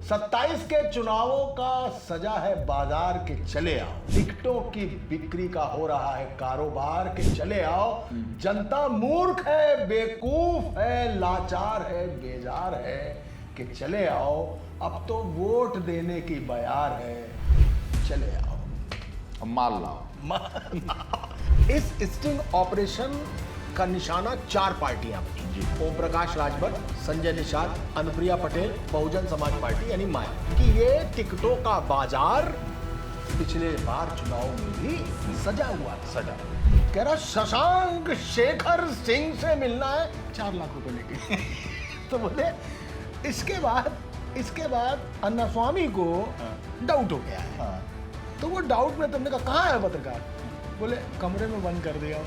27 के चुनावों का सजा है बाजार के चले आओ, टिकटों की बिक्री का हो रहा है कारोबार के चले आओ। जनता मूर्ख है, बेवकूफ है, लाचार है, बेजार है कि चले आओ। अब तो वोट देने की बयार है, चले आओ, माल लाओ। इस स्टिंग ऑपरेशन का निशाना 4 पार्टियां बनी। ओम प्रकाश राजभर, संजय निषाद, अनुप्रिया पटेल, बहुजन समाज पार्टी यानी माया कि ये टिकटों का बाजार पिछले बार चुनाव में भी सजा हुआ था। सजा कह रहा शशांक शेखर सिंह से मिलना है 4 लाख रुपए लेके। तो बोले इसके बाद अन्ना स्वामी को डाउट हो गया है। तो वो डाउट में तुमने कहा कहाँ है पत्रकार? बोले कमरे में बंद कर दिया।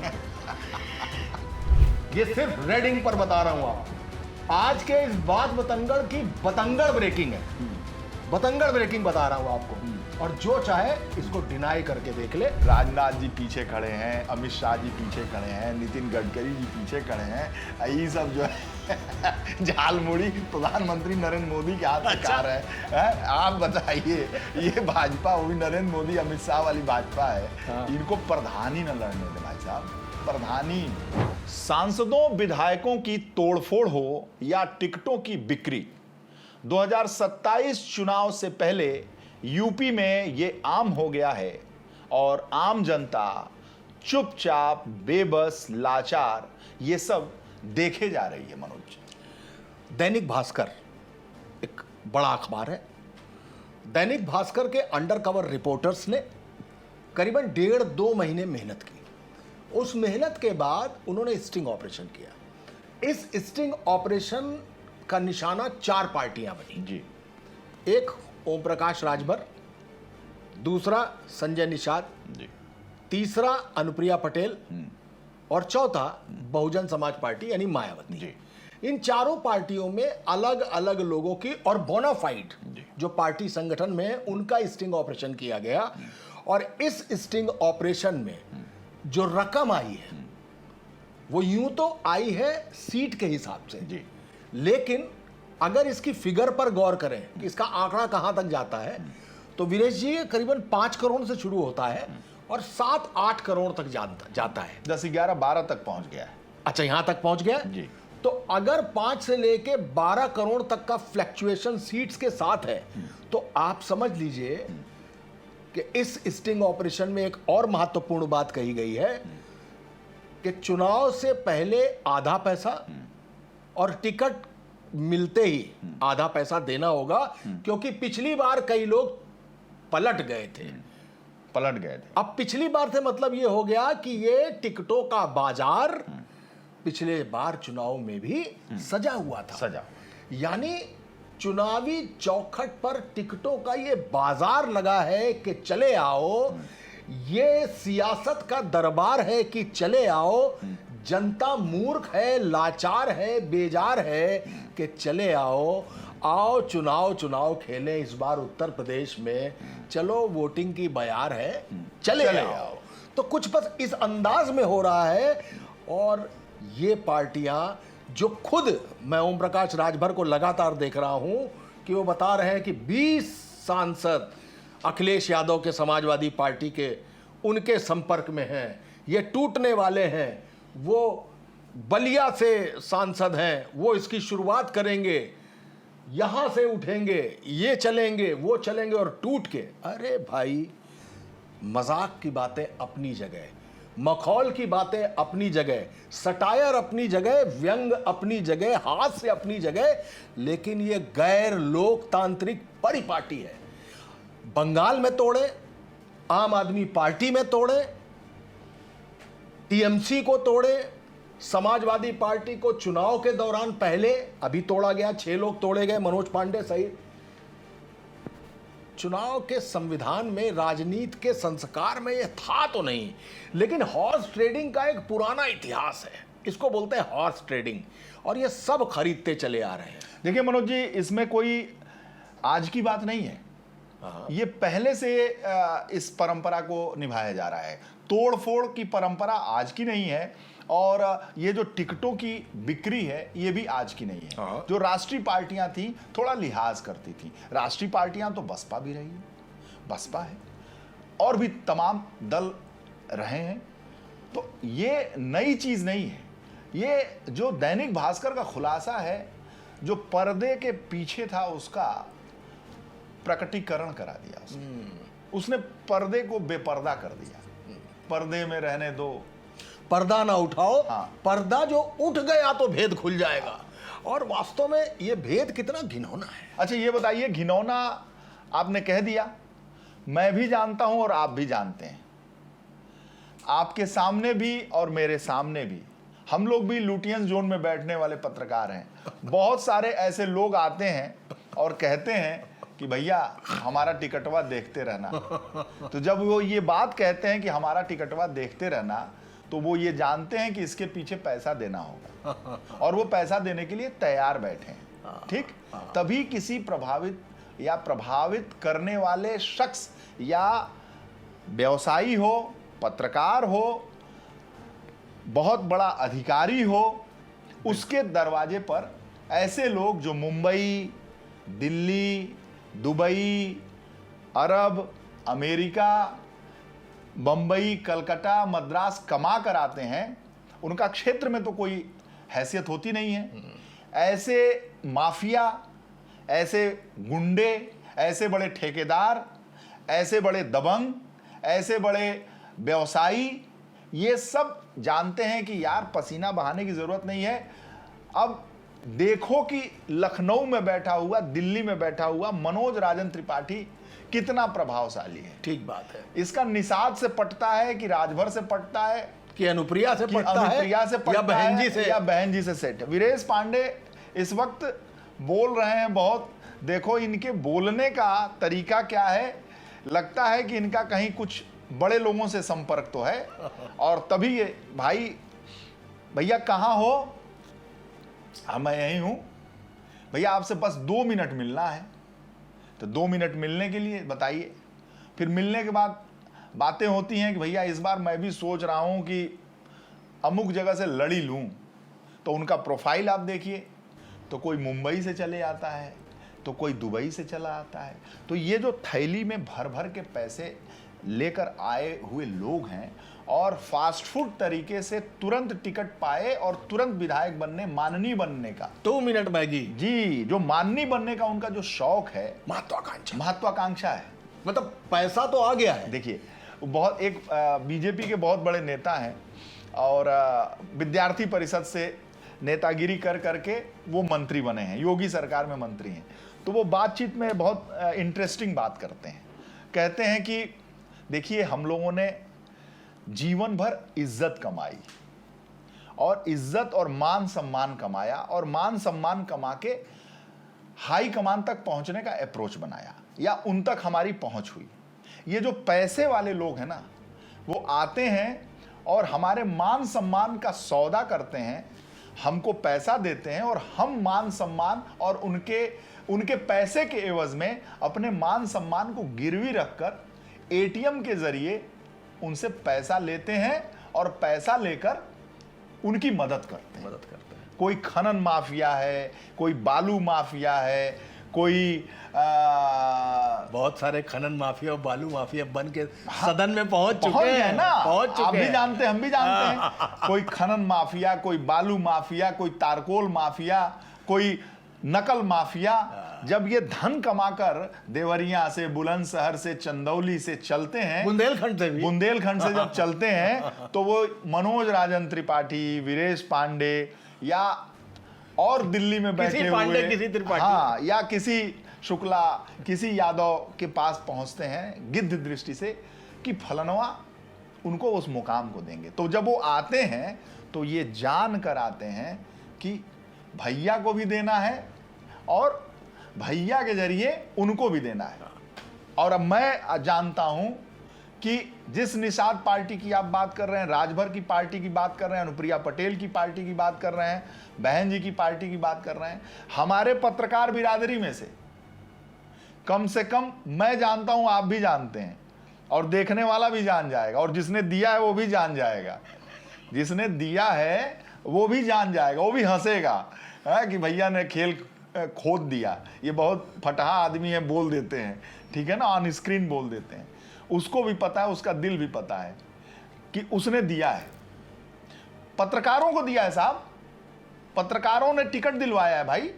ये सिर्फ रेडिंग पर बता रहा हूं आपको। आज के इस बात बतंगड़ की बतंगड़ ब्रेकिंग है, बतंगड़ ब्रेकिंग बता रहा हूं आपको। और जो चाहे इसको डिनाई करके देख ले। राजनाथ जी पीछे खड़े हैं, अमित शाह जी पीछे खड़े हैं, नितिन गडकरी जी पीछे खड़े हैं। ये सब जो है झालमुड़ी प्रधानमंत्री नरेंद्र मोदी के हाथ में कार है। आप बताइए, ये भाजपा, वो भी नरेंद्र मोदी अमित शाह वाली भाजपा है। इनको प्रधानी न लड़ने दे भाई साहब, प्रधानी। सांसदों विधायकों की तोड़फोड़ हो या टिकटों की बिक्री, 2027 चुनाव से पहले यूपी में ये आम हो गया है और आम जनता चुपचाप, बेबस, लाचार ये सब देखे जा रही है। मनोज, दैनिक भास्कर एक बड़ा अखबार है। दैनिक भास्कर के अंडर कवर रिपोर्टर्स ने करीबन 1.5-2 महीने मेहनत की। उस मेहनत के बाद उन्होंने स्टिंग ऑपरेशन किया। इस स्टिंग ऑपरेशन का निशाना 4 पार्टियां बनी जी। एक ओम प्रकाश राजभर, दूसरा संजय निषाद जी, तीसरा अनुप्रिया पटेल और चौथा बहुजन समाज पार्टी यानी मायावती जी। इन चारों पार्टियों में अलग अलग लोगों की और बोनाफाइड जो पार्टी संगठन में है उनका स्टिंग ऑपरेशन किया गया। और इस स्टिंग ऑपरेशन में जो रकम आई है वो यूं तो आई है सीट के हिसाब से जी, लेकिन अगर इसकी फिगर पर गौर करें कि इसका आंकड़ा कहां तक जाता है तो वीरेश जी करीबन 5 करोड़ से शुरू होता है और 7-8 करोड़ तक जाता है। 10, 11, 12 तक पहुंच गया है। अच्छा, यहां तक पहुंच गया जी। तो अगर 5 से लेके 12 करोड़ तक का फ्लैक्चुएशन सीट्स के साथ है तो आप समझ लीजिए कि इस स्टिंग ऑपरेशन में एक और महत्वपूर्ण बात कही गई है कि चुनाव से पहले आधा पैसा और टिकट मिलते ही आधा पैसा देना होगा, क्योंकि पिछली बार कई लोग पलट गए थे। अब पिछली बार से मतलब ये हो गया कि ये टिकटों का बाजार पिछले बार चुनाव में भी सजा हुआ था। यानी चुनावी चौखट पर टिकटों का ये बाजार लगा है कि चले आओ, ये सियासत का दरबार है कि चले आओ। जनता मूर्ख है, लाचार है, बेजार है कि चले आओ। आओ चुनाव खेलें इस बार उत्तर प्रदेश में, चलो वोटिंग की बयार है, चले आओ। तो कुछ बस इस अंदाज में हो रहा है। और ये पार्टियां जो खुद, मैं ओम प्रकाश राजभर को लगातार देख रहा हूं कि वो बता रहे हैं कि 20 सांसद अखिलेश यादव के समाजवादी पार्टी के उनके संपर्क में हैं, ये टूटने वाले हैं, वो बलिया से सांसद हैं, वो इसकी शुरुआत करेंगे, यहां से उठेंगे, ये चलेंगे, वो चलेंगे और टूट के। अरे भाई, मजाक की बातें अपनी जगह, मखौल की बातें अपनी जगह, सटायर अपनी जगह, व्यंग अपनी जगह, हास्य अपनी जगह, लेकिन ये गैर लोकतांत्रिक बड़ी पार्टी है। बंगाल में तोड़े, आम आदमी पार्टी में तोड़े, टीएमसी को तोड़े, समाजवादी पार्टी को चुनाव के दौरान पहले अभी तोड़ा गया, 6 लोग तोड़े गए, मनोज पांडे सहित। चुनाव के संविधान में, राजनीति के संस्कार में यह था तो नहीं, लेकिन हॉर्स ट्रेडिंग का एक पुराना इतिहास है, इसको बोलते हैं हॉर्स ट्रेडिंग, और ये सब खरीदते चले आ रहे हैं। देखिए मनोज जी, इसमें कोई आज की बात नहीं है, ये पहले से इस परंपरा को निभाया जा रहा है। तोड़फोड़ की परंपरा आज की नहीं है। और ये जो टिकटों की बिक्री है ये भी आज की नहीं है। हाँ। जो राष्ट्रीय पार्टियां थी थोड़ा लिहाज करती थी। राष्ट्रीय पार्टियां तो बसपा भी रही है, बसपा है, और भी तमाम दल रहे हैं। तो ये नई चीज नहीं है। ये जो दैनिक भास्कर का खुलासा है, जो पर्दे के पीछे था उसका प्रकटीकरण करा दिया उसने पर्दे को बेपर्दा कर दिया। पर्दे में रहने दो, पर्दा ना उठाओ। हाँ। पर्दा जो उठ गया तो भेद खुल जाएगा। और वास्तव में ये भेद कितना घिनौना है। अच्छा ये बताइए, घिनौना आपने कह दिया, मैं भी जानता हूं और आप भी जानते हैं। आपके सामने भी और मेरे सामने भी, हम लोग भी लुटियंस जोन में बैठने वाले पत्रकार हैं। बहुत सारे ऐसे लोग आते हैं और कहते हैं कि भैया हमारा टिकटवा देखते रहना। तो जब वो ये बात कहते हैं कि हमारा टिकटवा देखते रहना, तो वो ये जानते हैं कि इसके पीछे पैसा देना होगा और वो पैसा देने के लिए तैयार बैठे हैं। ठीक, तभी किसी प्रभावित या प्रभावित करने वाले शख्स या व्यवसायी हो, पत्रकार हो, बहुत बड़ा अधिकारी हो, उसके दरवाजे पर ऐसे लोग जो मुंबई, दिल्ली, दुबई, अरब, अमेरिका, बम्बई, कलकत्ता, मद्रास कमा कर आते हैं, उनका क्षेत्र में तो कोई हैसियत होती नहीं है। ऐसे माफिया, ऐसे गुंडे, ऐसे बड़े ठेकेदार, ऐसे बड़े दबंग, ऐसे बड़े व्यवसायी, ये सब जानते हैं कि यार पसीना बहाने की जरूरत नहीं है। अब देखो कि लखनऊ में बैठा हुआ, दिल्ली में बैठा हुआ मनोज राजन त्रिपाठी कितना प्रभावशाली है। ठीक बात है। इसका निषाद से पटता है कि राजभर से पटता है कि अनुप्रिया से कि पटता है, अनुप्रिया से पटता या बहन जी से, या बहन जी से सेट। वीरेश पांडे इस वक्त बोल रहे हैं बहुत। देखो इनके बोलने का तरीका क्या है, लगता है कि इनका कहीं कुछ बड़े लोगों से संपर्क तो है। और तभी ये भाई, भैया कहाँ हो? हाँ मैं यहीं हूं भैया, आपसे बस 2 मिनट मिलना है। तो 2 मिनट मिलने के लिए बताइए। फिर मिलने के बाद बातें होती हैं कि भैया इस बार मैं भी सोच रहा हूं कि अमुक जगह से लड़ी लूं। तो उनका प्रोफाइल आप देखिए, तो कोई मुंबई से चले आता है, तो कोई दुबई से चला आता है। तो ये जो थैली में भर भर के पैसे लेकर आए हुए लोग हैं और फास्ट फूड तरीके से तुरंत टिकट पाए और तुरंत विधायक बनने, माननीय बनने का, 2 मिनट मैगी जी, जो माननीय बनने का उनका जो शौक है, महत्वाकांक्षा है। मतलब पैसा तो आ गया है। देखिए बहुत एक बीजेपी के बहुत बड़े नेता हैं और विद्यार्थी परिषद से नेतागिरी कर करके वो मंत्री बने हैं, योगी सरकार में मंत्री हैं। तो वो बातचीत में बहुत इंटरेस्टिंग बात करते हैं। कहते हैं कि देखिए हम लोगों ने जीवन भर इज्जत कमाई और इज्जत और मान सम्मान कमाया और मान सम्मान कमा के हाई कमान तक पहुंचने का अप्रोच बनाया या उन तक हमारी पहुंच हुई। ये जो पैसे वाले लोग हैं ना, वो आते हैं और हमारे मान सम्मान का सौदा करते हैं, हमको पैसा देते हैं और हम मान सम्मान और उनके पैसे के एवज में अपने मान सम्मान को गिरवी रखकर एटीएम के जरिए उनसे पैसा लेते हैं और पैसा लेकर उनकी मदद करते हैं। कोई खनन माफिया है, कोई बालू माफिया है, कोई बहुत सारे खनन माफिया और बालू माफिया बन के सदन में पहुंच चुके हैं ना, पहुंच चुके आप भी हैं। जानते हैं, हम भी जानते हैं। कोई खनन माफिया, कोई बालू माफिया, कोई तारकोल माफिया, कोई नकल माफिया। जब ये धन कमाकर देवरिया से, बुलंदशहर से, चंदौली से चलते हैं, बुंदेलखंड से भी, बुंदेलखंड से जब चलते हैं, तो वो मनोज राजन त्रिपाठी, वीरेश पांडे या और दिल्ली में बैठे हुए, किसी त्रिपाठी, हाँ, या किसी शुक्ला, किसी यादव के पास पहुंचते हैं गिद्ध दृष्टि से कि फलनवा उनको उस मुकाम को देंगे। तो जब वो आते हैं तो ये जान कर आते हैं कि भैया को भी देना है और भैया के जरिए उनको भी देना है। और अब मैं जानता हूं कि जिस निषाद पार्टी की आप बात कर रहे हैं, राजभर की पार्टी की बात कर रहे हैं, अनुप्रिया पटेल की पार्टी की बात कर रहे हैं, बहन जी की पार्टी की बात कर रहे हैं, हमारे पत्रकार बिरादरी में से कम मैं जानता हूं, आप भी जानते हैं और देखने वाला भी जान जाएगा और जिसने दिया है वो भी जान जाएगा जिसने दिया है वो भी जान जाएगा, वो भी हंसेगा कि भैया ने खेल खोद दिया। ये बहुत फटहा आदमी है, बोल देते हैं, ठीक है ना, ऑन स्क्रीन बोल देते हैं। उसको भी पता है, उसका दिल भी पता है कि उसने दिया है, पत्रकारों को दिया है साहब, पत्रकारों ने टिकट दिलवाया है भाई।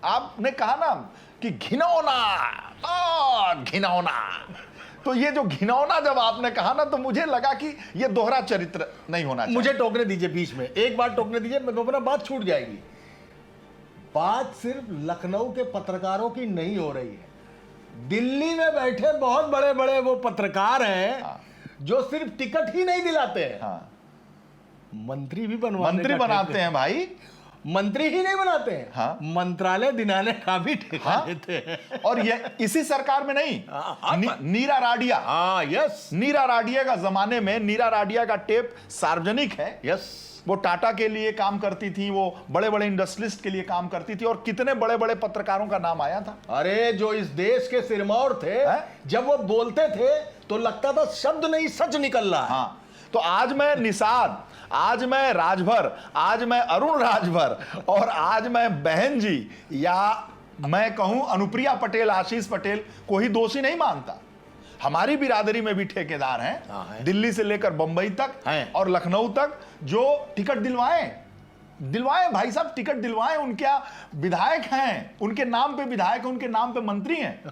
आपने कहा ना कि घिनौना, घिनौना, तो ये जो घिनौना जब आपने कहा ना, तो मुझे लगा कि ये दोहरा चरित्र नहीं होना चाहिए। मुझे टोकने दीजिए बीच में, एक बार टोकने दीजिए, मैं अपना बात छूट जाएगी। बात सिर्फ लखनऊ के पत्रकारों की नहीं हो रही है, दिल्ली में बैठे बहुत बड़े बड़े वो पत्रकार हैं जो सिर्फ टिकट ही नहीं दिलाते हैं, मंत्री भी मंत्री बनाते हैं भाई, मंत्री ही नहीं बनाते हैं, मंत्रालय दिलाने का भी ठेका लेते हैं। और ये इसी सरकार में नहीं, नीरा राडिया, यस, नीरा राडिया का जमाने में, नीरा राडिया का टेप सार्वजनिक है। यस, वो टाटा के लिए काम करती थी, वो बड़े बड़े इंडस्ट्रियलिस्ट के लिए काम करती थी, और कितने बड़े बड़े पत्रकारों का नाम आया था। अरे जो इस देश के सिरमौर थे, जब वो बोलते थे तो लगता था शब्द नहीं सच निकल रहा है। तो आज मैं निषाद, आज मैं राजभर, आज मैं अरुण राजभर, और आज मैं बहन जी, या मैं कहूं अनुप्रिया पटेल, आशीष पटेल को ही दोषी नहीं मानता। हमारी बिरादरी में भी ठेकेदार हैं, दिल्ली से लेकर बंबई तक और लखनऊ तक, जो टिकट दिलवाएं भाई साहब, टिकट दिलवाएं। उनके विधायक हैं, उनके नाम पे विधायक हैं, उनके नाम पे मंत्री हैं।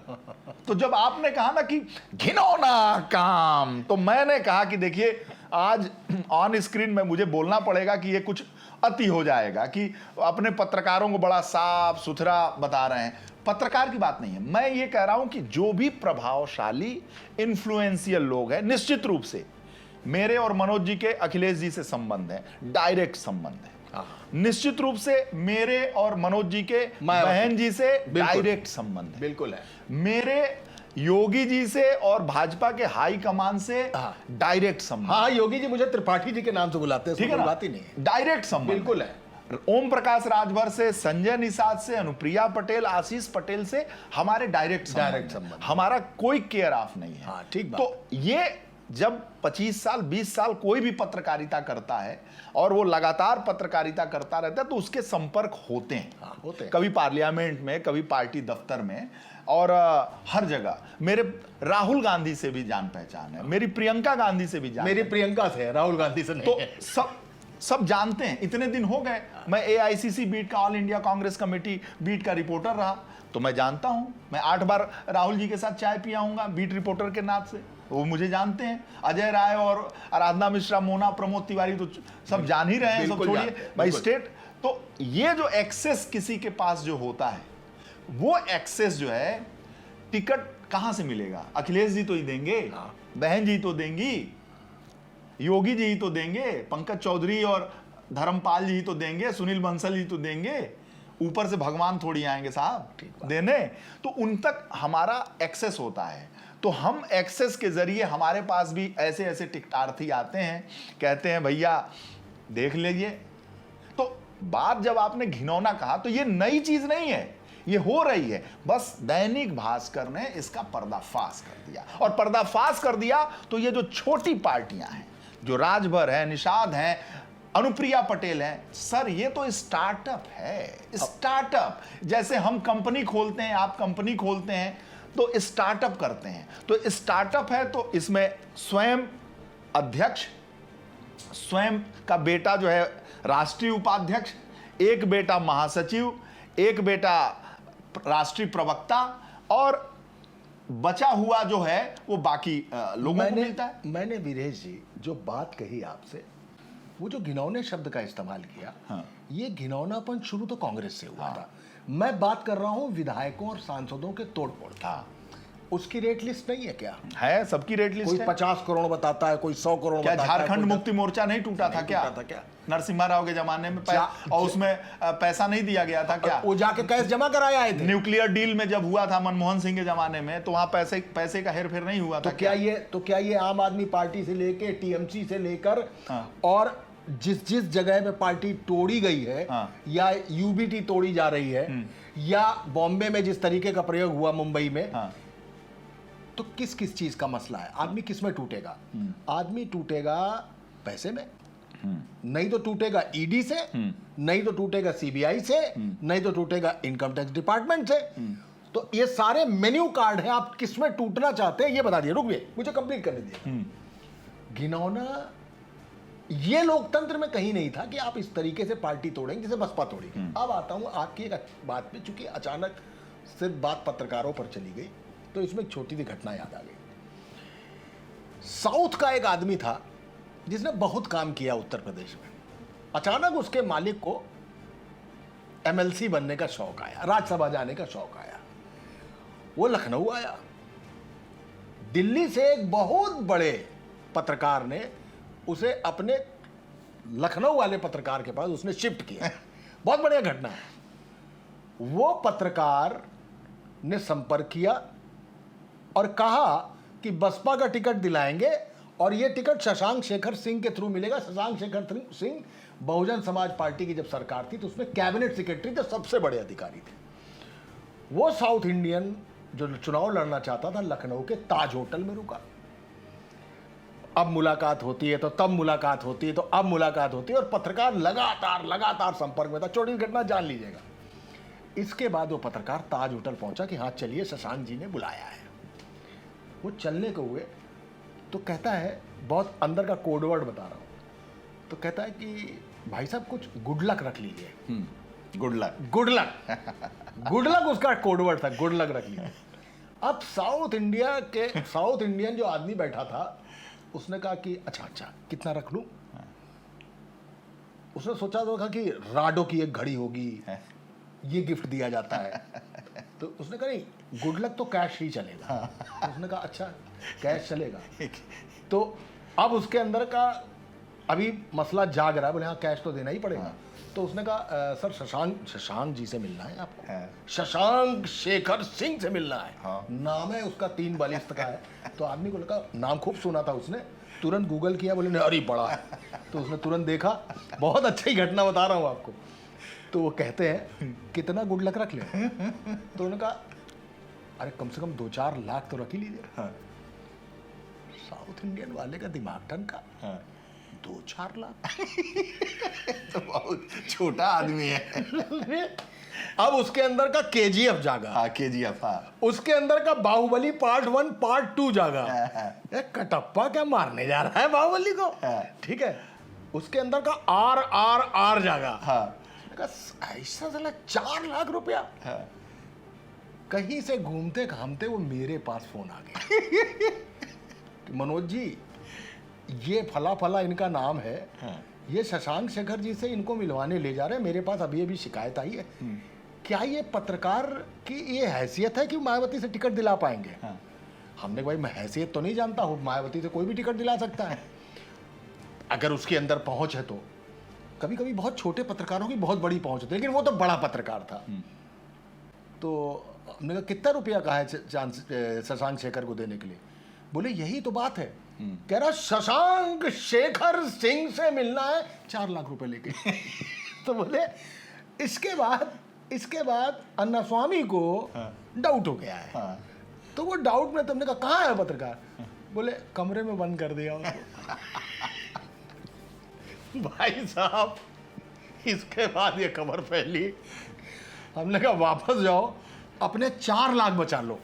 तो जब आपने कहा ना कि घिनौना काम, तो मैंने कहा कि देखिए, आज ऑन स्क्रीन में मुझे बोलना पड़ेगा कि ये कुछ अति हो जाएगा, कि अपने पत्रकारों को बड़ा साफ सुथरा बता रहे हैं। पत्रकार की बात नहीं है, मैं ये कह रहा हूं कि जो भी प्रभावशाली इन्फ्लुएंशियल लोग हैं, निश्चित रूप से मेरे और मनोज जी के अखिलेश जी से संबंध है, डायरेक्ट संबंध है। निश्चित रूप से मेरे और मनोज जी के बहन जी से डायरेक्ट संबंध है, बिल्कुल है। मेरे योगी जी से और भाजपा के हाई कमान से डायरेक्ट संबंध। योगी जी मुझे त्रिपाठी जी के नाम से बुलाते हैं, ठीक है ना, बात ही नहीं है, डायरेक्ट संबंध बिल्कुल है। ओम प्रकाश राजभर से, संजय निषाद से, अनुप्रिया पटेल, आशीष पटेल से हमारे डायरेक्ट संबंध, हमारा कोई केयर ऑफ नहीं है। ठीक बात। तो ये जब 25 साल 20 साल कोई भी पत्रकारिता करता है और वो लगातार पत्रकारिता करता रहता है, तो उसके संपर्क होते हैं, कभी पार्लियामेंट में, कभी पार्टी दफ्तर में, और हर जगह। मेरे राहुल गांधी से भी जान पहचान है, मेरी प्रियंका गांधी से भी जान, मेरी प्रियंका से, राहुल गांधी से नहीं। तो सब जानते हैं। इतने दिन हो गए, मैं AICC बीट का, all India Congress committee beat का रिपोर्टर रहा, तो मैं जानता हूं। मैं 8 बार राहुल जी के साथ चाय पिया हूंगा बीट रिपोर्टर के नाम से, वो मुझे जानते हैं। अजय राय और आराधना मिश्रा, मोना, प्रमोद तिवारी तो सब जान ही रहे हैं, सब छोड़िए भाई स्टेट। तो ये जो एक्सेस किसी के पास जो होता है, वो एक्सेस जो है, टिकट कहां से मिलेगा? अखिलेश जी तो ही देंगे, बहन जी तो देंगी, योगी जी ही तो देंगे, पंकज चौधरी और धर्मपाल जी तो देंगे, सुनील बंसल जी तो देंगे, ऊपर से भगवान थोड़ी आएंगे साहब देने। तो उन तक हमारा एक्सेस होता है। तो हम एक्सेस के जरिए, हमारे पास भी ऐसे ऐसे टिकटार्थी आते हैं, कहते हैं भैया देख लीजिए। तो बात जब आपने घिनौना कहा, तो ये नई चीज नहीं है, ये हो रही है। बस दैनिक भास्कर ने इसका पर्दाफाश कर दिया, और पर्दाफाश कर दिया तो ये जो छोटी पार्टियां हैं, जो राजभर है, निषाद हैं, अनुप्रिया पटेल हैं, सर ये तो स्टार्टअप है। स्टार्टअप जैसे हम कंपनी खोलते हैं, आप कंपनी खोलते हैं, तो स्टार्टअप करते हैं। तो स्टार्टअप है, तो इसमें स्वयं अध्यक्ष, स्वयं का बेटा जो है राष्ट्रीय उपाध्यक्ष, एक बेटा महासचिव, एक बेटा राष्ट्रीय प्रवक्ता, और बचा हुआ जो है वो बाकी लोगों को मिलता है। मैंने वीरेश जी जो बात कही आपसे, वो जो घिनौने शब्द का इस्तेमाल किया, ये घिनौनापन शुरू तो कांग्रेस से हुआ था। मैं बात कर रहा हूं विधायकों और सांसदों के तोड़फोड़ था। उसकी रेट लिस्ट नहीं है क्या? है, सबकी रेट लिस्ट कोई 50 करोड़ बताता है, कोई 100 करोड़ क्या बताता है। झारखंड मुक्ति मोर्चा नहीं टूटा था क्या? नरसिम्हा राव के जमाने में और उसमें पैसा नहीं दिया गया था क्या? वो जाके कैश जमा कराए आए थे। न्यूक्लियर डील में जब हुआ था मनमोहन सिंह के जमाने में, तो वहां पैसे का हेरफेर नहीं हुआ था क्या ये आम आदमी पार्टी से लेके टीएमसी से लेकर और जिस जगह पे पार्टी तोड़ी गई है, या यूबीटी तोड़ी जा रही है, या बॉम्बे में जिस तरीके का प्रयोग हुआ मुंबई में, तो किस चीज का मसला है? आदमी किस में टूटेगा? आदमी टूटेगा पैसे में, नहीं तो टूटेगा ईडी से, नहीं तो टूटेगा सीबीआई से, नहीं तो टूटेगा इनकम टैक्स डिपार्टमेंट से। तो ये सारे मेन्यू कार्ड हैं, आप किसमें टूटना चाहते हैं ये बता दिए। रुकिए, मुझे कंप्लीट करने दिए। घिनौना ये लोकतंत्र में कहीं नहीं था कि आप इस तरीके से पार्टी तोड़ेंगे जैसे बसपा तोड़ी। अब आता हूं आपकी एक बात पे, चूंकि अचानक सिर्फ बात पत्रकारों पर चली गई तो इसमें एक छोटी सी घटना याद आ गई। साउथ का एक आदमी था जिसने बहुत काम किया उत्तर प्रदेश में। अचानक उसके मालिक को एमएलसी बनने का शौक आया, राज्यसभा जाने का शौक आया। वो लखनऊ आया। दिल्ली से एक बहुत बड़े पत्रकार ने उसे अपने लखनऊ वाले पत्रकार के पास उसने शिफ्ट किया। बहुत बढ़िया घटना है। वो पत्रकार ने संपर्क किया और कहा कि बसपा का टिकट दिलाएंगे और ये टिकट शशांक शेखर सिंह के थ्रू मिलेगा। शशांक शेखर सिंह बहुजन समाज पार्टी की जब सरकार थी तो उसमें कैबिनेट सेक्रेटरी थे, सबसे बड़े अधिकारी थे। वो साउथ इंडियन जो चुनाव लड़ना चाहता था लखनऊ के ताज होटल में रुका। अब मुलाकात होती है तो तब मुलाकात होती है तो अब मुलाकात होती है और पत्रकार लगातार संपर्क में था। छोटी घटना जान लीजिएगा। इसके बाद वो पत्रकार ताज होटल पहुंचा कि हाँ चलिए शशांक जी ने बुलाया है। वो चलने को हुए तो कहता है, बहुत अंदर का कोडवर्ड बता रहा हूं, तो कहता है कि भाई साहब कुछ गुड लक रख लीजिए। गुड लक, गुड लक उसका कोडवर्ड था, गुड लक रख लीजिए। अब साउथ इंडियन जो आदमी बैठा था उसने कहा कि अच्छा कितना रख लूं। उसने सोचा तो कि राडो की एक घड़ी होगी, ये गिफ्ट दिया जाता है। तो उसने कहा नहीं, गुड लक तो कैश ही चलेगा। तो उसने कहा अच्छा कैश चलेगा। तो अब उसके अंदर का अभी मसला जाग रहा है, बोले हाँ कैश तो देना ही पड़ेगा। तो उसने कहा सर शशांक जी से मिलना है आपको, शशांक शेखर सिंह से मिलना है। नाम है उसका 3 बलिष्ठ का है। तो आदमी को लगा, नाम खूब सुना था उसने, तुरंत गूगल किया, बोले अरे बड़ा है। तो उसने तुरंत देखा। बहुत अच्छी घटना बता रहा हूँ आपको। तो वो कहते हैं कितना गुड लक रख ले। तो उन्होंने कहा अरे कम से कम 2-4 लाख तो रख ही लीजिए। साउथ इंडियन वाले का दिमाग ठनका। 2-4 लाख तो बहुत छोटा आदमी है। अब उसके अंदर का केजीएफ जागा। हाँ केजीएफ, हाँ। उसके अंदर का बाहुबली पार्ट 1 पार्ट 2 जागा। कटप्पा क्या मारने जा रहा है बाहुबली को, ठीक है। उसके अंदर का RRR जागा। ऐसा चला 4 लाख रुपया। कहीं से घूमते घामते वो मेरे पास फोन आ गया कि मनोज जी ये फला इनका नाम है, ये शशांक शेखर जी से इनको मिलवाने ले जा रहे हैं, मेरे पास अभी शिकायत आई है। क्या ये पत्रकार की ये हैसियत है कि मायावती से टिकट दिला पाएंगे? हमने भाई मैं हैसियत तो नहीं जानता हूँ, मायावती से कोई भी टिकट दिला सकता है अगर उसके अंदर पहुंच है तो। कभी कभी बहुत छोटे पत्रकारों की बहुत बड़ी पहुंच होती है, लेकिन वो तो बड़ा पत्रकार था। तो हमने कहा कितना रुपया कहा है शशांक शेखर को देने के लिए? बोले यही तो बात है। कह रहा शशांक शेखर सिंह से मिलना है 4 लाख रुपए लेके। तो बोले इसके बाद अन्ना स्वामी को डाउट हो गया है। तो वो डाउट में तुमने कहा कहाँ है पत्रकार? बोले कमरे में बंद कर दिया उसको। भाई साहब इसके बाद ये खबर फैली। हमने कहा वापस जाओ, अपने 4 लाख बचा लो।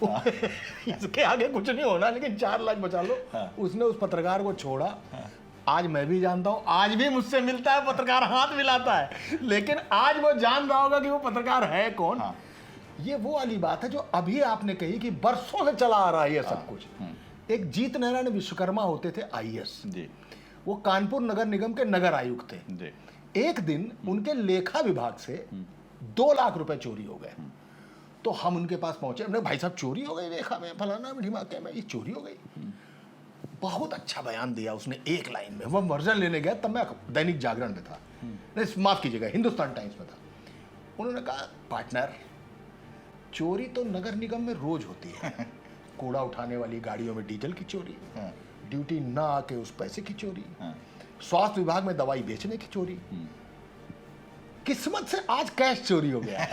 इसके आगे कुछ नहीं होना, लेकिन 4 लाख बचा लो। उसने उस पत्रकार को छोड़ा। आज मैं भी जानता हूं, आज भी मुझसे मिलता है पत्रकार, हाथ मिलाता है, लेकिन आज वो जान रहा होगा कि वो पत्रकार है कौन। ये वो वाली बात है जो अभी आपने कही कि बरसों से चला आ रहा है ये सब कुछ। एक जीत नारायण विश्वकर्मा होते थे आईएएस, वो कानपुर नगर निगम के नगर आयुक्त थे। एक दिन उनके लेखा विभाग से 2 लाख रुपए चोरी हो गए। तो हम उनके पास पहुंचे, हमने भाई साहब चोरी हो गई लेखा में, फलाना ढिमाके में, ये चोरी हो गई। बहुत अच्छा बयान दिया उसने एक लाइन में। वो वर्जन लेने गया, तब मैं दैनिक जागरण में था, नहीं माफ कीजिएगा हिंदुस्तान टाइम्स में था। उन्होंने कहा पार्टनर चोरी तो नगर निगम में रोज होती है। कूड़ा उठाने वाली गाड़ियों में डीजल की चोरी, ड्यूटी ना आके उस पैसे की चोरी, स्वास्थ्य विभाग में दवाई बेचने की चोरी। किस्मत से आज कैश चोरी हो गया।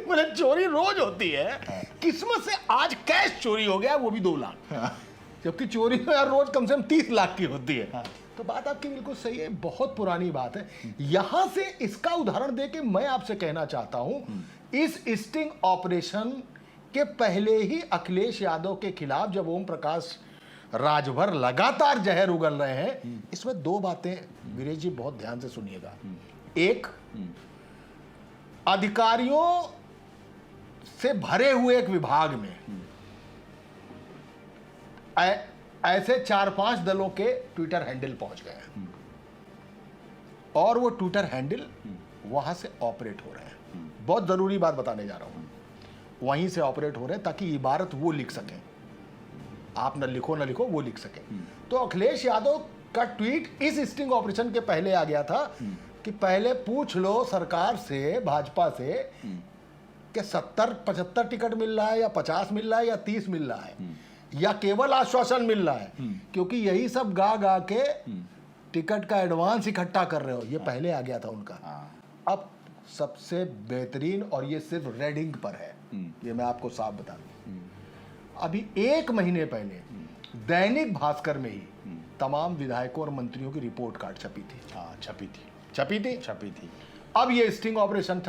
बोले चोरी रोज होती है, किस्मत से आज कैश चोरी हो गया, वो भी 2 लाख। जबकि चोरी तो यार रोज कम से कम 30 लाख की होती है। तो बात आपकी बिल्कुल सही है, बहुत पुरानी बात है। यहां से इसका उदाहरण दे के मैं आपसे कहना चाहता हूं, इस स्टिंग ऑपरेशन के पहले ही अखिलेश यादव के खिलाफ जब ओम प्रकाश राजभर लगातार जहर उगल रहे हैं, इसमें दो बातें वीरेश जी बहुत ध्यान से सुनिएगा। एक, अधिकारियों से भरे हुए एक विभाग में ऐसे 4-5 दलों के ट्विटर हैंडल पहुंच गए हैं और वो ट्विटर हैंडल वहां से ऑपरेट हो रहे हैं। बहुत जरूरी बात बताने जा रहा हूं, वहीं से ऑपरेट हो रहे हैं ताकि इबारत वो लिख सकें, आप न लिखो वो लिख सकें। तो अखिलेश यादव का ट्वीट इस स्टिंग ऑपरेशन के पहले आ गया था कि पहले पूछ लो सरकार से, भाजपा से, कि 70-75 टिकट मिल रहा है या 50 मिल रहा है या 30 मिल रहा है या केवल आश्वासन मिल रहा है, क्योंकि यही सब गा गा के टिकट का एडवांस इकट्ठा कर रहे हो। ये पहले आ गया था उनका। अब सबसे बेहतरीन, और ये सिर्फ रेड इंक पर है, ये मैं आपको साफ बता दूं, अभी 1 महीने पहले दैनिक भास्कर में ही तमाम विधायकों और मंत्रियों की रिपोर्ट कार्ड छपी थी। छपी थी। अब ये स्टिंग ऑपरेशन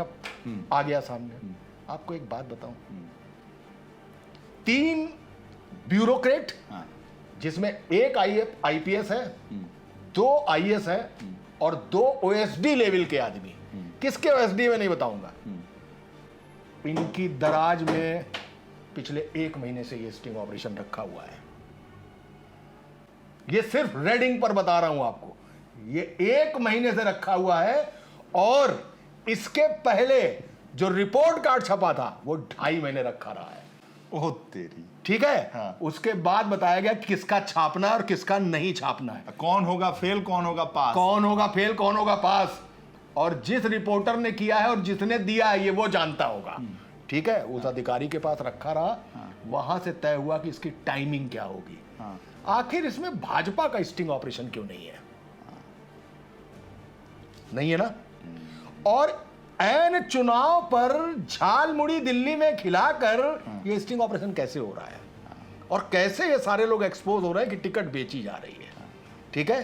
आ गया सामने। आपको एक बात बताऊं, 3 ब्यूरोक्रेट, जिसमें एक आईपीएस है, 2 आईएएस है और 2 ओएसडी लेवल के आदमी। किसके ओएसडी में नहीं बताऊंगा। इनकी दराज में पिछले 1 महीने से ये स्टिंग ऑपरेशन रखा हुआ है। ये सिर्फ रेडिंग पर बता रहा हूं आपको, ये 1 महीने से रखा हुआ है और इसके पहले जो रिपोर्ट कार्ड छपा था वो 2.5 महीने रखा रहा है। ओह तेरी, ठीक है। हाँ। उसके बाद बताया गया किसका छापना और किसका नहीं छापना है, कौन होगा फेल, कौन होगा पास, कौन होगा फेल, कौन होगा पास, और जिस रिपोर्टर ने किया है और जिसने दिया है ये वो जानता होगा। ठीक है, उस अधिकारी के पास रखा रहा। वहां से तय हुआ कि इसकी टाइमिंग क्या होगी। आखिर इसमें भाजपा का स्टिंग ऑपरेशन क्यों नहीं है? नहीं है ना। और ऐन चुनाव पर झालमुड़ी दिल्ली में खिलाकर ये स्टिंग ऑपरेशन कैसे हो रहा है और कैसे ये सारे लोग एक्सपोज हो रहे हैं कि टिकट बेची जा रही है। ठीक है,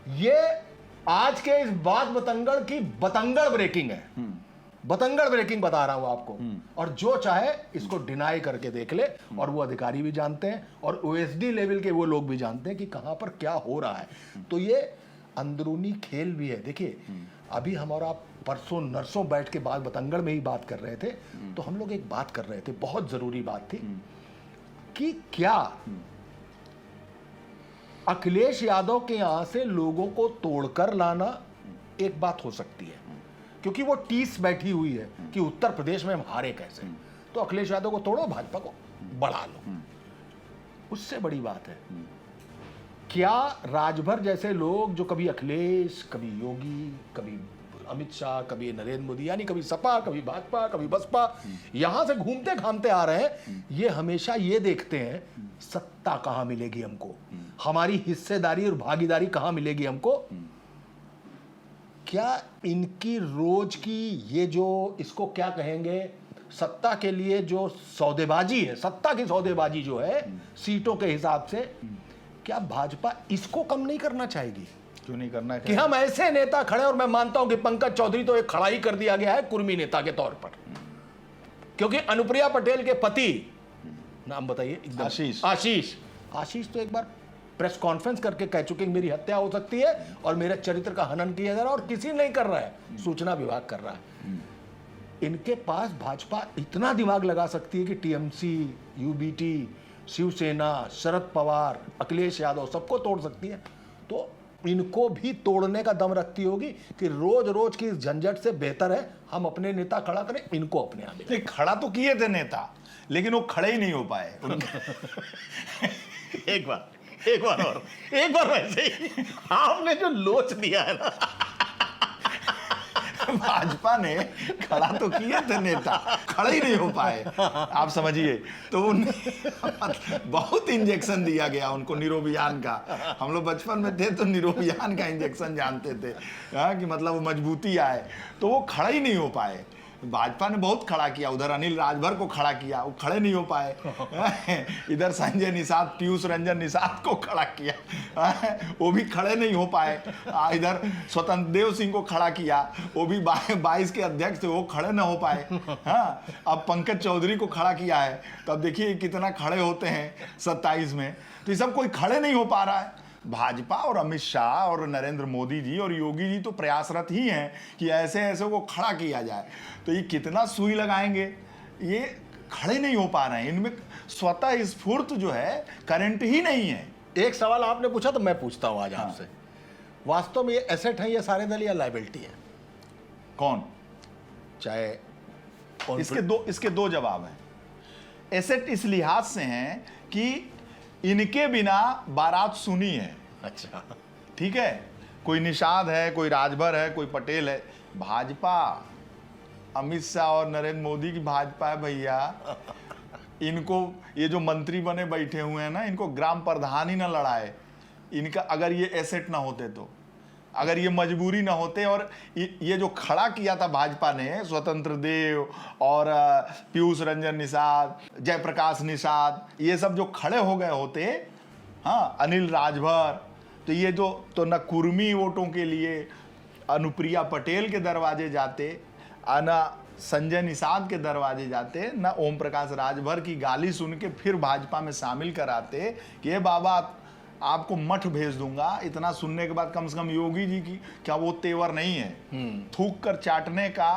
ये आज के इस बात बतंगड़ की बतंगड़ ब्रेकिंग है। बतंगड़ ब्रेकिंग बता रहा हूं आपको, और जो चाहे इसको डिनाई करके देख ले। और वो अधिकारी भी जानते हैं और ओएसडी लेवल के वो लोग भी जानते हैं कि कहां पर क्या हो रहा है। तो ये अंदरूनी खेल भी है। देखिए, अभी हम और आप परसों नरसों बैठ के बाद बतंगड़ में ही बात कर रहे थे, तो हम लोग एक बात कर रहे थे, बहुत जरूरी बात थी, कि क्या अखिलेश यादव के यहां से लोगों को तोड़कर लाना एक बात हो सकती है, क्योंकि वो टीस बैठी हुई है कि उत्तर प्रदेश में हम हारे कैसे, तो अखिलेश यादव को तोड़ो, भाजपा को बढ़ा लो। उससे बड़ी बात है, क्या राजभर जैसे लोग जो कभी अखिलेश, कभी योगी, कभी अमित शाह, कभी नरेंद्र मोदी, यानी कभी सपा, कभी भाजपा, कभी बसपा, यहां से घूमते घामते आ रहे हैं, ये हमेशा ये देखते हैं सत्ता कहां मिलेगी हमको, हमारी हिस्सेदारी और भागीदारी कहां मिलेगी हमको। क्या इनकी रोज की ये जो, इसको क्या कहेंगे, सत्ता के लिए जो सौदेबाजी है, सत्ता की सौदेबाजी जो है सीटों के हिसाब से, क्या भाजपा इसको कम नहीं करना चाहेगी? क्यों नहीं करना कि हम ऐसे नेता खड़े, और मैं मानता हूं कि पंकज चौधरी तो एक खड़ा ही कर दिया गया है कुर्मी नेता के तौर पर, क्योंकि अनुप्रिया पटेल के पति, नाम बताइए, आशीष तो एक बार प्रेस कॉन्फ्रेंस करके कह चुके मेरी हत्या हो सकती है और मेरे चरित्र का हनन किया जा रहा है, और किसी नहीं कर रहा है, सूचना विभाग कर रहा है। इनके पास भाजपा इतना दिमाग लगा सकती है कि टीएमसी, यूबीटी, शिवसेना, शरद पवार, अखिलेश यादव सबको तोड़ सकती है। तो इनको भी तोड़ने का दम रखती होगी कि रोज रोज की इस झंझट से बेहतर है हम अपने नेता खड़ा करें, इनको अपने यहाँ मिले। खड़ा तो किए थे नेता, लेकिन वो खड़े ही नहीं हो पाए। एक बार वैसे ही आपने जो लोच दिया है ना, भाजपा ने खड़ा तो किए थे नेता, खड़े ही नहीं हो पाए, आप समझिए। तो बहुत इंजेक्शन दिया गया उनको निरोबियान का। हम लोग बचपन में थे तो निरोबियान का इंजेक्शन जानते थे, कि मतलब वो मजबूती आए, तो वो खड़ा ही नहीं हो पाए। भाजपा ने बहुत खड़ा किया, उधर अनिल राजभर को खड़ा किया, वो खड़े नहीं हो पाए। इधर संजय निषाद, पीयूष रंजन निषाद को खड़ा किया, वो भी खड़े नहीं हो पाए। इधर स्वतंत्र देव सिंह को खड़ा किया, वो भी 22 के अध्यक्ष थे, वो खड़े ना हो पाए। हाँ, अब पंकज चौधरी को खड़ा किया है, तो अब देखिए कितना खड़े होते हैं 27 में। तो ये सब कोई खड़े नहीं हो पा रहा है। भाजपा और अमित शाह और नरेंद्र मोदी जी और योगी जी तो प्रयासरत ही हैं कि ऐसे ऐसे को खड़ा किया जाए। तो ये कितना सुई लगाएंगे, ये खड़े नहीं हो पा रहे हैं। इनमें स्वतः स्फूर्त जो है, करंट ही नहीं है। एक सवाल आपने पूछा तो मैं पूछता हूं आज आपसे, वास्तव में ये एसेट है, ये सारे दल या लाइबिलिटी है? कौन? चाहे इसके दो जवाब हैं। एसेट इस लिहाज से हैं कि इनके बिना बारात सुनी है। अच्छा, ठीक है, कोई निषाद है, कोई राजभर है, कोई पटेल है। भाजपा, अमित शाह और नरेंद्र मोदी की भाजपा है भैया। इनको ये जो मंत्री बने बैठे हुए हैं ना, इनको ग्राम प्रधान ही ना लड़ाए। इनका अगर ये एसेट ना होते तो, अगर ये मजबूरी ना होते, और ये जो खड़ा किया था भाजपा ने, स्वतंत्र देव और पीयूष रंजन निषाद, जयप्रकाश निषाद, ये सब जो खड़े हो गए होते, हाँ, अनिल राजभर, तो ये जो तो न कुर्मी वोटों के लिए अनुप्रिया पटेल के दरवाजे जाते, न संजय निषाद के दरवाजे जाते, न ओम प्रकाश राजभर की गाली सुन के फिर भाजपा में शामिल कराते कि ये बाबा आपको मठ भेज दूंगा। इतना सुनने के बाद कम से कम योगी जी की क्या वो तेवर नहीं है? थूक कर चाटने का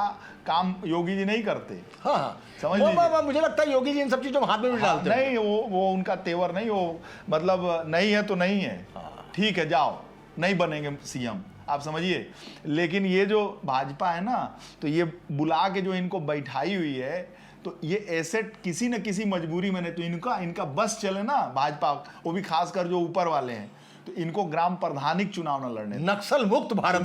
काम योगी जी नहीं करते। हाँ, समझ लीजिए। मुझे लगता है योगी जी इन सब चीजों में हाथ में भी डालते हैं। नहीं, वो उनका तेवर नहीं, वो मतलब नहीं है तो नहीं है, ठीक है, जाओ, नहीं बनेंगे सीएम, आप समझिए। लेकिन ये जो भाजपा है ना, तो ये बुला के जो इनको बैठाई हुई है, तो ये एसेट किसी न किसी मजबूरी में नहीं, तो इनका बस चले ना भाजपा, वो भी खासकर जो ऊपर वाले हैं, तो इनको ग्राम प्रधानिक चुनाव न लड़ने, नक्सल मुक्त भारत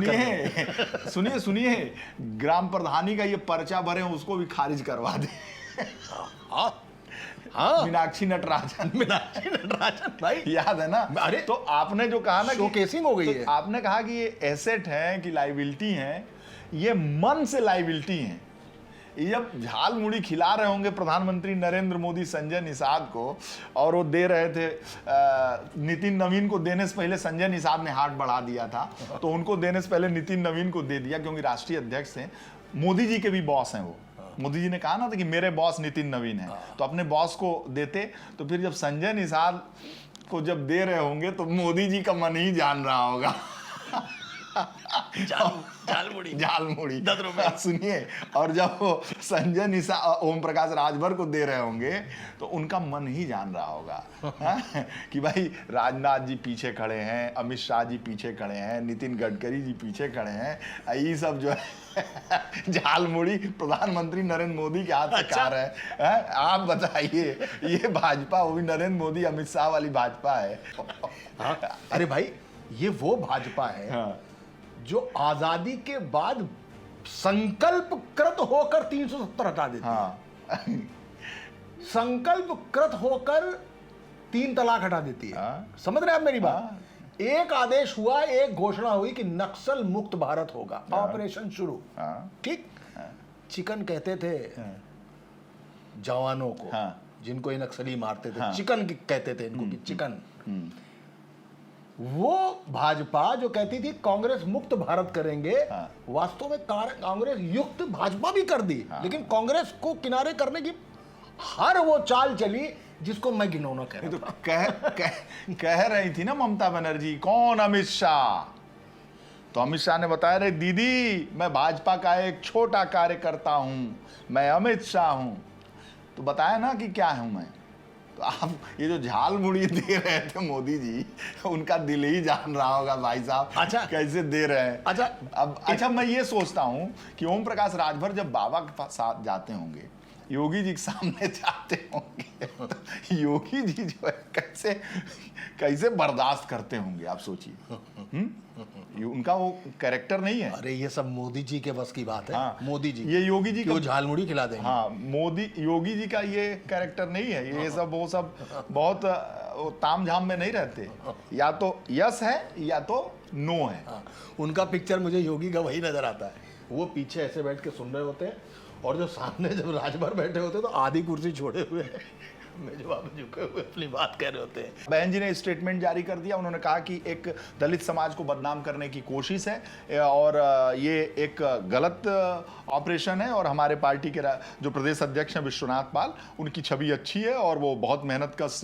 सुनिए, ग्राम प्रधानी का ये पर्चा भरे उसको भी खारिज करवा दे। हाँ, मीनाक्षी नटराजन भाई, याद है ना? अरे तो आपने जो कहा ना, शोकेसिंग हो गई है। आपने कहा कि ये एसेट है कि लाइबिलिटी है, ये मन से लाइबिलिटी है। जब झाल मुड़ी खिला रहे होंगे प्रधानमंत्री नरेंद्र मोदी संजय निषाद को, और वो दे रहे थे, नितिन नवीन को देने से पहले संजय निषाद ने हाथ बढ़ा दिया था, तो उनको देने से पहले नितिन नवीन को दे दिया, क्योंकि राष्ट्रीय अध्यक्ष हैं, मोदी जी के भी बॉस हैं वो। मोदी जी ने कहा ना था कि मेरे बॉस नितिन नवीन है, तो अपने बॉस को देते। तो फिर जब संजय निषाद को जब दे रहे होंगे, तो मोदी जी का मन ही जान रहा होगा। झाल मुड़ी 10 रुपए। सुनिए, और जब वो संजय निषाद ओम प्रकाश राजभर को दे रहे होंगे, तो उनका मन ही जान रहा होगा कि भाई राजनाथ जी पीछे खड़े हैं, अमित शाह जी पीछे खड़े हैं, नितिन गडकरी जी पीछे खड़े हैं, ये सब जो है झाल मुड़ी प्रधानमंत्री नरेंद्र मोदी के हाथ से कार है। आप बताइए, ये भाजपा, वो भी नरेंद्र मोदी अमित शाह वाली भाजपा है। अरे भाई, ये वो भाजपा है जो आजादी के बाद संकल्प कृत होकर 370 हटा देती है, संकल्प कृत होकर 3 तलाक हटा देती है। समझ रहे हैं आप मेरी बात? एक आदेश हुआ, एक घोषणा हुई कि नक्सल मुक्त भारत होगा, ऑपरेशन शुरू। ठीक, चिकन कहते थे जवानों को, जिनको ये नक्सली मारते थे, चिकन कहते थे इनको, चिकन। वो भाजपा जो कहती थी कांग्रेस मुक्त भारत करेंगे, वास्तव में कांग्रेस युक्त भाजपा भी कर दी। लेकिन कांग्रेस को किनारे करने की हर वो चाल चली जिसको मैं घिनौना कह रहा था। कह रही थी ना ममता बनर्जी, कौन? अमित शाह। तो अमित शाह ने बताया, रे दीदी, मैं भाजपा का एक छोटा कार्यकर्ता हूं, मैं अमित शाह हूं। तो बताया ना कि क्या हूं मैं। तो आप ये जो झाल मुड़ी दे रहे थे मोदी जी, उनका दिल ही जान रहा होगा भाई साहब। अच्छा, कैसे दे रहे हैं। अच्छा, अब मैं ये सोचता हूं कि ओम प्रकाश राजभर जब बाबा के साथ जाते होंगे, योगी जी के सामने जाते होंगे, तो योगी जी जो है कैसे कैसे बर्दाश्त करते होंगे, आप सोचिए। उनका वो कैरेक्टर नहीं है। अरे ये सब मोदी जी के बस की बात है। मोदी जी, ये योगी जी को झालमुड़ी खिला देंगे। मोदी योगी जी का ये कैरेक्टर नहीं है। ये सब वो सब बहुत ताम झाम में नहीं रहते, या तो यस है या तो नो है। उनका पिक्चर मुझे योगी का वही नजर आता है, वो पीछे ऐसे बैठ के सुन रहे होते हैं और जो सामने जब राजभर बैठे होते तो आधी कुर्सी छोड़े हुए मेजबान झुके हुए अपनी बात कह रहे होते हैं। बहन जी ने स्टेटमेंट जारी कर दिया। उन्होंने कहा कि एक दलित समाज को बदनाम करने की कोशिश है और ये एक गलत ऑपरेशन है और हमारे पार्टी के जो प्रदेश अध्यक्ष हैं विश्वनाथ पाल, उनकी छवि अच्छी है और वो बहुत मेहनतकश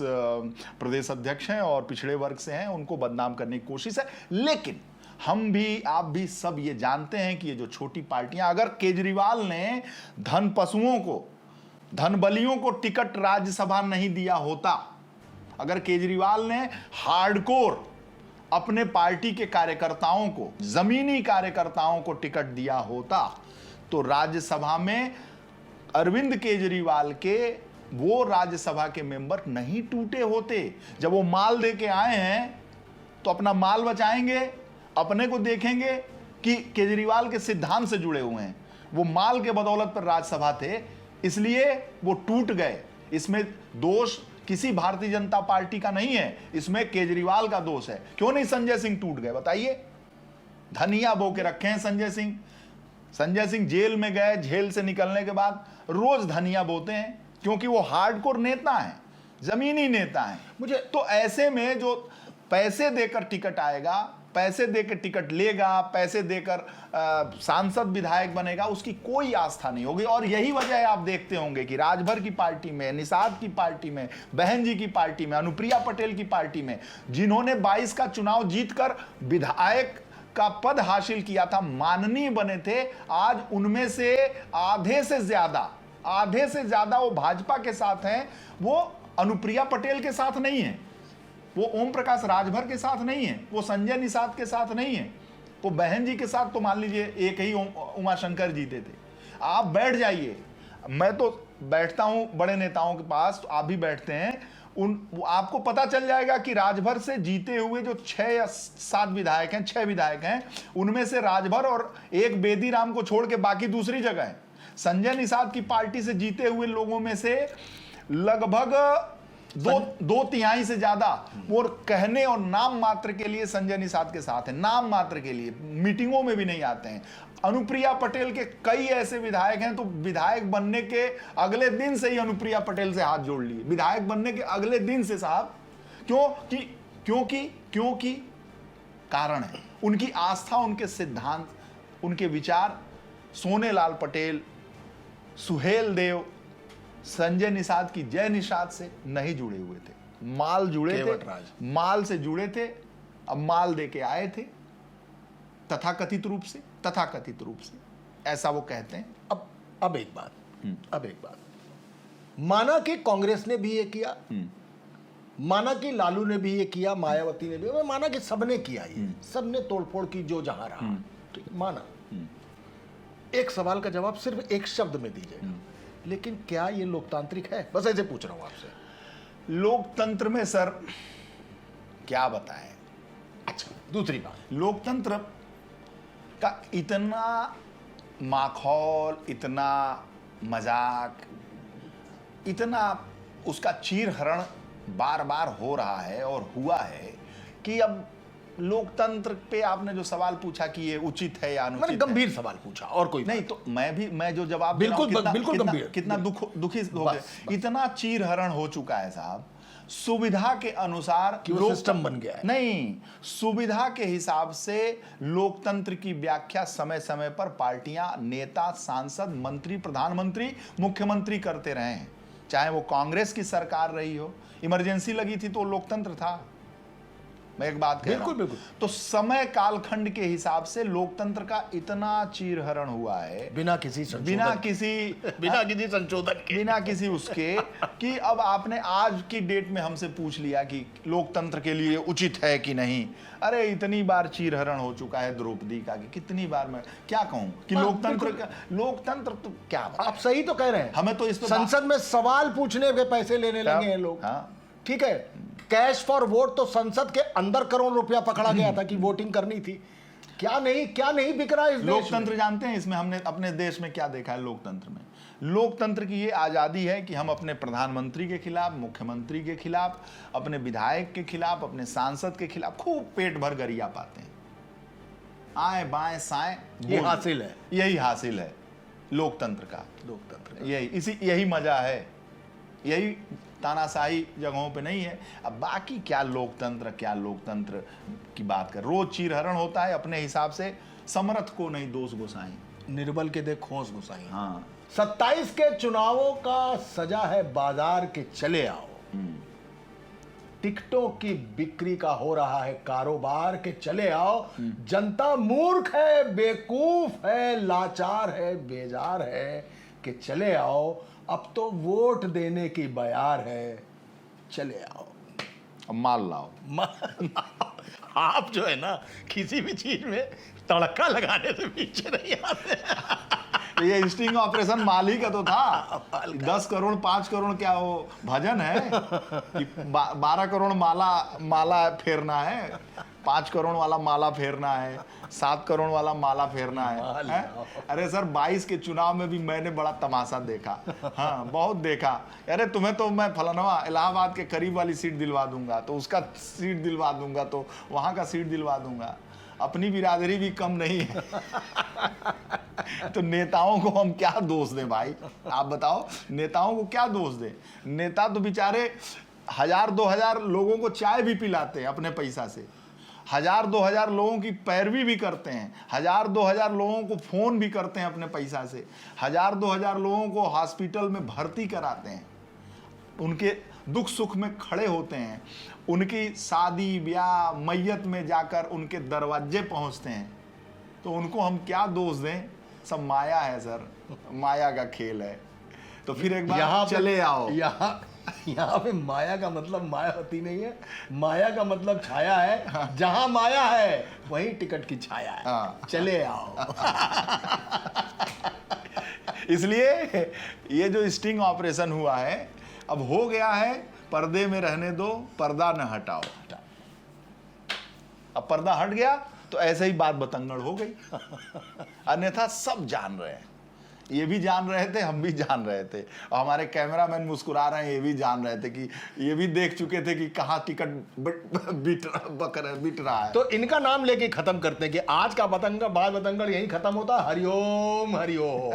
प्रदेश अध्यक्ष हैं और पिछड़े वर्ग से हैं, उनको बदनाम करने की कोशिश है। लेकिन हम भी आप भी सब ये जानते हैं कि ये जो छोटी पार्टियां, अगर केजरीवाल ने धन पशुओं को, धन बलियों को टिकट राज्यसभा नहीं दिया होता, अगर केजरीवाल ने हार्डकोर अपने पार्टी के कार्यकर्ताओं को, जमीनी कार्यकर्ताओं को टिकट दिया होता, तो राज्यसभा में अरविंद केजरीवाल के वो राज्यसभा के मेंबर नहीं टूटे होते। जब वो माल दे के आए हैं तो अपना माल बचाएंगे, अपने को देखेंगे कि केजरीवाल के सिद्धांत से जुड़े हुए हैं। वो माल के बदौलत पर राज्यसभा थे, इसलिए वो टूट गए। इसमें दोष किसी भारतीय जनता पार्टी का नहीं है, इसमें केजरीवाल का दोष है। क्यों नहीं संजय सिंह टूट गए बताइए? धनिया बो के रखे हैं संजय सिंह। संजय सिंह जेल में गए, जेल से निकलने के बाद रोज धनिया बोते हैं, क्योंकि वो हार्डकोर नेता हैं, जमीनी नेता हैं। मुझे तो ऐसे में जो पैसे देकर टिकट आएगा, पैसे देकर टिकट लेगा, पैसे देकर सांसद विधायक बनेगा, उसकी कोई आस्था नहीं होगी। और यही वजह है, आप देखते होंगे कि राजभर की पार्टी में, निषाद की पार्टी में, बहन जी की पार्टी में, अनुप्रिया पटेल की पार्टी में, जिन्होंने 22 का चुनाव जीतकर विधायक का पद हासिल किया था, माननीय बने थे, आज उनमें से आधे से ज्यादा वो भाजपा के साथ हैं। वो अनुप्रिया पटेल के साथ नहीं है, वो ओम प्रकाश राजभर के साथ नहीं है, वो संजय निषाद के साथ नहीं है, वो बहन जी के साथ तो मान लीजिए एक ही उमाशंकर जीते थे। आप बैठ जाइए, मैं तो बैठता हूं बड़े नेताओं के पास, तो आप भी बैठते हैं, आपको पता चल जाएगा कि राजभर से जीते हुए जो 6 या 7 विधायक हैं, 6 विधायक हैं, उनमें से राजभर और एक बेदीराम को छोड़ के बाकी दूसरी जगह है। संजय निषाद की पार्टी से जीते हुए लोगों में से लगभग दो तिहाई से ज्यादा वो कहने और नाम मात्र के लिए संजय निषाद के साथ है, नाम मात्र के लिए, मीटिंगों में भी नहीं आते हैं। अनुप्रिया पटेल के कई ऐसे विधायक हैं, तो विधायक बनने के अगले दिन से ही अनुप्रिया पटेल से हाथ जोड़ लिए, विधायक बनने के अगले दिन से साहब। क्योंकि कारण है उनकी आस्था, उनके सिद्धांत, उनके विचार सोनेलाल पटेल, सुहेल देव, संजय निषाद की जय निषाद से नहीं जुड़े हुए थे। माल जुड़े थे, माल से जुड़े थे, अब माल दे के आए थे तथाकथित रूप से ऐसा वो कहते हैं। अब एक बात, माना कि कांग्रेस ने भी ये किया, माना कि लालू ने भी ये किया, मायावती ने भी, माना कि सबने किया, ये सबने तोड़फोड़ की जो जहां रहा, ठीक है, माना। एक सवाल का जवाब सिर्फ एक शब्द में दीजिएगा, लेकिन क्या ये लोकतांत्रिक है? बस ऐसे पूछ रहा हूं आपसे। लोकतंत्र में सर क्या बताएं। अच्छा, दूसरी बात, लोकतंत्र का इतना माखौल, इतना मजाक, इतना उसका चीरहरण बार बार हो रहा है और हुआ है कि अब लोकतंत्र पे आपने जो सवाल पूछा कि ये उचित है या अनुचित है, गंभीर सवाल पूछा और कोई नहीं, तो मैं जो जवाब बिल्कुल गंभीर, कितना दुखी हो गए। इतना चीरहरण हो चुका है साहब, सुविधा के अनुसार कि वो सिस्टम बन गया है। नहीं, सुविधा के हिसाब से लोकतंत्र की व्याख्या समय समय पर पार्टियां, नेता, सांसद, मंत्री, प्रधानमंत्री, मुख्यमंत्री करते रहे हैं। चाहे वो कांग्रेस की सरकार रही हो, इमरजेंसी लगी थी तो लोकतंत्र था, मैं एक बात कह रहा हूं। बिल्कुल। तो समय कालखंड के हिसाब से लोकतंत्र का इतना चीरहरण हुआ है, बिना किसी संशोधन उसके कि अब आपने आज की डेट में हमसे पूछ लिया कि लोकतंत्र के लिए उचित है कि नहीं। अरे इतनी बार चीरहरण हो चुका है द्रौपदी का कि कितनी बार मैं क्या कहूं कि लोकतंत्र तो क्या, आप सही तो कह रहे हैं। हमें तो इस पर संसद में सवाल पूछने के पैसे लेने लगे हैं लोग। ठीक है, कैश फॉर वोट तो संसद के अंदर करोड़ रुपया पकड़ा गया था कि वोटिंग करनी थी। क्या नहीं बिक रहा है इस लोकतंत्र। जानते हैं इसमें हमने अपने देश में क्या देखा है? लोकतंत्र में, लोकतंत्र की ये आजादी है कि हम अपने प्रधानमंत्री के खिलाफ, मुख्यमंत्री के खिलाफ, अपने विधायक के खिलाफ, अपने सांसद के खिलाफ खूब पेट भर गरिया पाते हैं। आए बाएं साएं ये हासिल है, यही हासिल है। लोकतंत्र का। लोकतंत्र यही मजा है, यही तानाशाही जगहों पे नहीं है। अब बाकी क्या लोकतंत्र की बात कर, रोज चीरहरण होता है अपने हिसाब से, समर्थ को नहीं दोष गोसाई, निर्बल के देख खोस गुसाई। हाँ 27 के चुनावों का सजा है बाजार के चले आओ, टिकटों की बिक्री का हो रहा है कारोबार के चले आओ। जनता मूर्ख है, बेवकूफ है, लाचार है, बेजार है कि चले आओ। अब तो वोट देने की बयार है, चले आओ। अब माल लाओ। आप जो है ना किसी भी चीज में तड़का लगाने से पीछे नहीं आते। तो ये स्टिंग ऑपरेशन माल ही का तो था। 10 करोड़ 5 करोड़ क्या वो भजन है कि 12 करोड़ माला फेरना है, 5 करोड़ वाला माला फेरना है, 7 करोड़ वाला माला फेरना है? अरे सर 22 के चुनाव में भी मैंने बड़ा तमाशा देखा। हाँ बहुत देखा। अरे तुम्हें तो मैं फलानवा इलाहाबाद के करीब वाली सीट दिलवा दूंगा, तो उसका सीट दिलवा दूंगा, तो वहां का सीट दिलवा दूंगा। अपनी बिरादरी भी कम नहीं है। तो नेताओं को हम क्या दोष दें भाई, आप बताओ, नेताओं को क्या दोष दें? नेता तो बेचारे 1000-2000 लोगों को चाय भी पिलाते हैं अपने पैसा से, 1000-2000 लोगों की पैरवी भी करते हैं, 1000-2000 लोगों को फोन भी करते हैं अपने पैसा से, 1000-2000 लोगों को हॉस्पिटल में भर्ती कराते हैं, उनके दुख सुख में खड़े होते हैं, उनकी शादी ब्याह मैयत में जाकर उनके दरवाजे पहुंचते हैं। तो उनको हम क्या दोष दें? सब माया है सर, माया का खेल है। तो फिर एक बार चले आओ। यहाँ पे माया का मतलब मायावती नहीं है, माया का मतलब छाया है। जहां माया है वहीं टिकट की छाया है। हाँ। चले आओ। इसलिए ये जो स्टिंग ऑपरेशन हुआ है, अब हो गया है, पर्दे में रहने दो, पर्दा न हटाओ। अब पर्दा हट गया तो ऐसे ही बात बतंगड़ हो गई। अन्यथा सब जान रहे हैं, ये भी जान रहे थे, हम भी जान रहे थे, और हमारे कैमरामैन मुस्कुरा रहे हैं, ये भी जान रहे थे कि ये भी देख चुके थे कि कहाँ टिकट बिट रहा है। तो इनका नाम लेके खत्म करते हैं कि आज का बतंगड़, बात बतंगड़ यही खत्म होता है। हरिओम हरिओम।